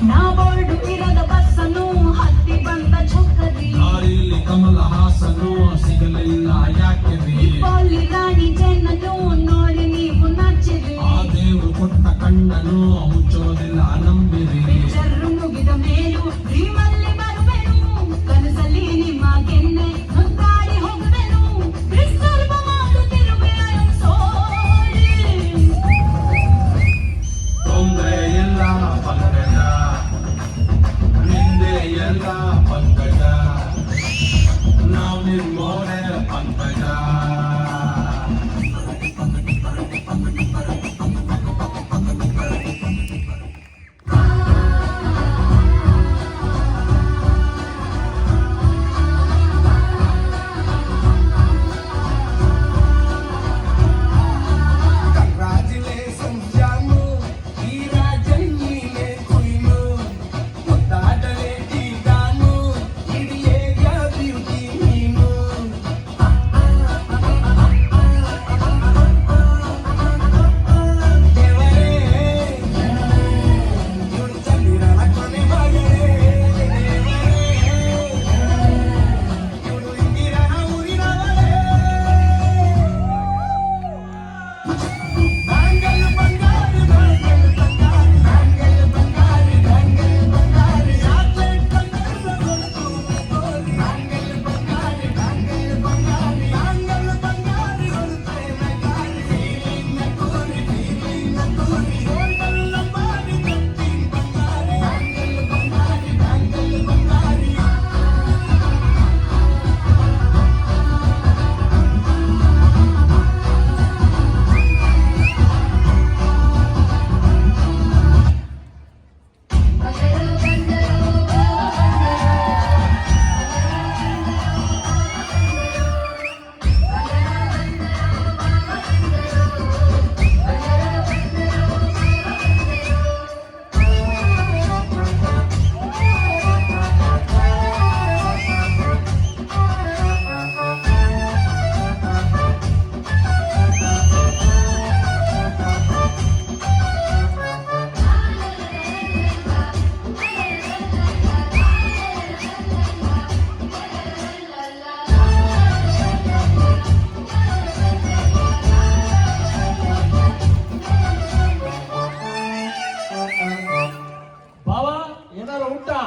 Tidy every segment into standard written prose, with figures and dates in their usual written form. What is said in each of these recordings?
ನಾ ಬೋರ್ಡು ಇರದ ಬಸ್ಸನ್ನು ಹತ್ತಿ ಬಂದ ಚೊಕ್ಕದಿ ದಾರಿಲಿ ಕಮಲ ಹಾಸನು ಸಿಗಲಿಲ್ಲ ಯಾಕೆ ಪೋಲಿ ರಾಣಿ ಜನನು ನೋಡಿ ನೀವು ನಾಚಿರಿ ಆ ದೇವರು ಕೊಟ್ಟ ಕಣ್ಣನು ಮುಚ್ಚೋದಿಲ್ಲ ನಂಬಿರಿ ಪಿಕ್ಚರ್ ಮುಗಿದ ಮೇಲೂ ಡ್ರೀಮಲ್ಲಿ ಬರುವೆನು ಕನಸಲ್ಲಿ ನಿಮ್ಮ ಕೆನ್ನೆ ಮುತ್ತಾಡಿ ಹೋಗುವೆನು ಡಿಸ್ಟರ್ಬ್ ಮಾಡುತ್ತಿರುವೆ ಐ ಆಮ್ ಸಾರಿ ತೊಂದ್ರೆ ಎಲ್ಲ ಪಂಕಜ ನಿಂದೆ ಎಲ್ಲ ಪಂಕಜ ನಾವು ನಿಮ್ಮೋರೆ ಪಂಕಜ ಬಾವ ಏನಾರು ಉಂಟಾ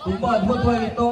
ತುಂಬಾ ಅದ್ಭುತವಾಗಿತ್ತು.